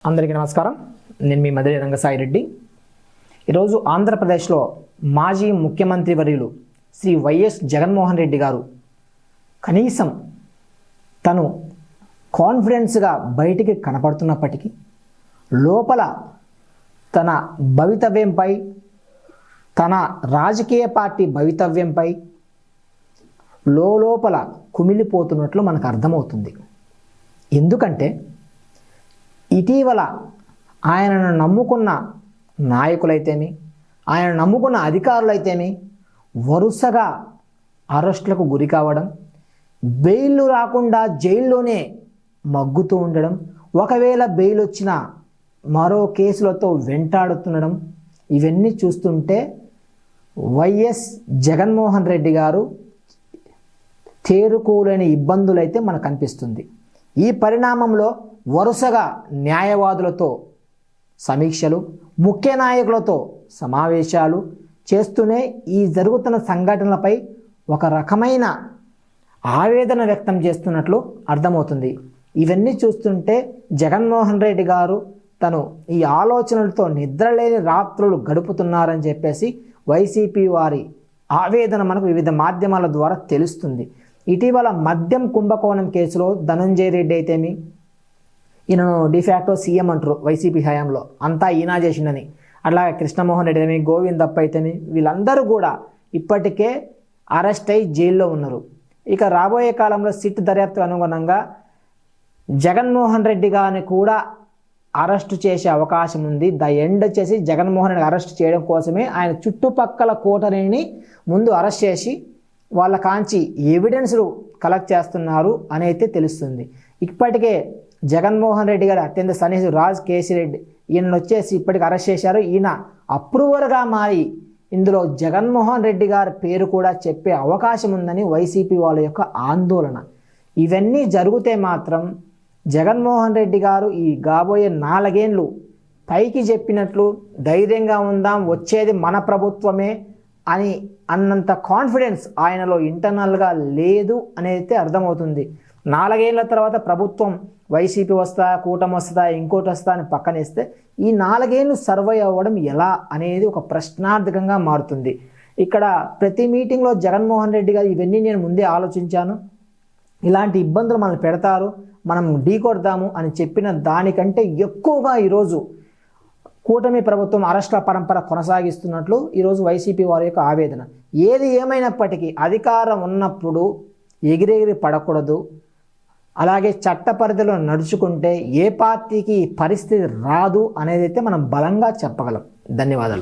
అందరికీ నమస్కారం. నేను మీ మధురి రంగసాయి రెడ్డి. ఈరోజు ఆంధ్రప్రదేశ్లో మాజీ ముఖ్యమంత్రి వర్యులు శ్రీ వైఎస్ జగన్మోహన్ రెడ్డి గారు కనీసం తను కాన్ఫిడెన్స్గా బయటికి కనపడుతున్నప్పటికీ లోపల తన భవితవ్యంపై, తన రాజకీయ పార్టీ భవితవ్యంపై లోపల కుమిలిపోతున్నట్లు మనకు అర్థమవుతుంది. ఎందుకంటే ఇటీవల ఆయనను నమ్ముకున్న నాయకులైతేమి, ఆయన నమ్ముకున్న అధికారులైతేమి వరుసగా అరెస్టులకు గురి కావడం, బెయిల్ రాకుండా జైల్లోనే మగ్గుతూ ఉండడం, ఒకవేళ బెయిల్ వచ్చినా మరో కేసులతో వెంటాడుతుండడం, ఇవన్నీ చూస్తుంటే వైఎస్ జగన్మోహన్ రెడ్డి గారు తేరుకోలేని ఇబ్బందులైతే మనకు కనిపిస్తుంది. ఈ పరిణామంలో వరుసగా న్యాయవాదులతో సమీక్షలు, ముఖ్య నాయకులతో సమావేశాలు చేస్తూనే ఈ జరుగుతున్న సంఘటనలపై ఒక రకమైన ఆవేదన వ్యక్తం చేస్తున్నట్లు అర్థమవుతుంది. ఇవన్నీ చూస్తుంటే జగన్మోహన్ రెడ్డి గారు తను ఈ ఆలోచనలతో నిద్రలేని రాత్రులు గడుపుతున్నారని చెప్పేసి వైసీపీ వారి ఆవేదన మనకు వివిధ మాధ్యమాల ద్వారా తెలుస్తుంది. ఇటీవల మద్యం కుంభకోణం కేసులో ధనంజయ రెడ్డి అయితేమి, ఈయనను డిఫాక్టో సీఎం అంటారు వైసీపీ హయాంలో, అంతా ఈయన చేసిండని, అట్లాగే కృష్ణమోహన్ రెడ్డి అయితేమి, గోవిందప్ప అయితేమి, వీళ్ళందరూ కూడా ఇప్పటికే అరెస్ట్ అయి జైల్లో ఉన్నారు. ఇక రాబోయే కాలంలో సిట్ దర్యాప్తు అనుగుణంగా జగన్మోహన్ రెడ్డి గారిని కూడా అరెస్ట్ చేసే అవకాశం ఉంది. ద ఎండ్ వచ్చేసి జగన్మోహన్ రెడ్డి అరెస్ట్ చేయడం కోసమే ఆయన చుట్టుపక్కల కోటరీని ముందు అరెస్ట్ చేసి వాళ్ళ కాంచి ఎవిడెన్స్లు కలెక్ట్ చేస్తున్నారు అని అయితే తెలుస్తుంది. ఇప్పటికే జగన్మోహన్ రెడ్డి గారు అత్యంత సన్నిహితుడు రాజ్ కేసిరెడ్డి, ఈయనను వచ్చేసి ఇప్పటికి అరెస్ట్ చేశారు. ఈయన అప్రూవర్గా మారి ఇందులో జగన్మోహన్ రెడ్డి గారి పేరు కూడా చెప్పే అవకాశం ఉందని వైసీపీ వాళ్ళ యొక్క ఆందోళన. ఇవన్నీ జరిగితే మాత్రం జగన్మోహన్ రెడ్డి గారు ఈ కాబోయే 4 ఏళ్ళు పైకి చెప్పినట్లు ధైర్యంగా ఉందాం, వచ్చేది మన ప్రభుత్వమే అని అన్నంత కాన్ఫిడెన్స్ ఆయనలో ఇంటర్నల్గా లేదు అనేది అర్థమవుతుంది. 4 ఏళ్ల తర్వాత ప్రభుత్వం వైసీపీ వస్తా, కూటమి వస్తుందా, ఇంకోటి వస్తా అని పక్కనేస్తే ఈ 4 ఏళ్ళు సర్వైవ్ అవ్వడం ఎలా అనేది ఒక ప్రశ్నార్థకంగా మారుతుంది. ఇక్కడ ప్రతి మీటింగ్లో జగన్మోహన్ రెడ్డి గారు ఇవన్నీ నేను ముందే ఆలోచించాను, ఇలాంటి ఇబ్బందులు మనల్ని పెడతారు, మనం ఢీకొడదాము అని చెప్పిన దానికంటే ఎక్కువగా ఈరోజు కూటమి ప్రభుత్వం అరెస్టుల పరంపర కొనసాగిస్తున్నట్లు ఈరోజు వైసీపీ వారి యొక్క ఆవేదన. ఏది ఏమైనప్పటికీ అధికారం ఉన్నప్పుడు ఎగిరెగిరి పడకూడదు, అలాగే చట్ట పరిధిలో నడుచుకుంటే ఏ పార్టీకి పరిస్థితి రాదు అనేది అయితే మనం బలంగా చెప్పగలం. ధన్యవాదాలు.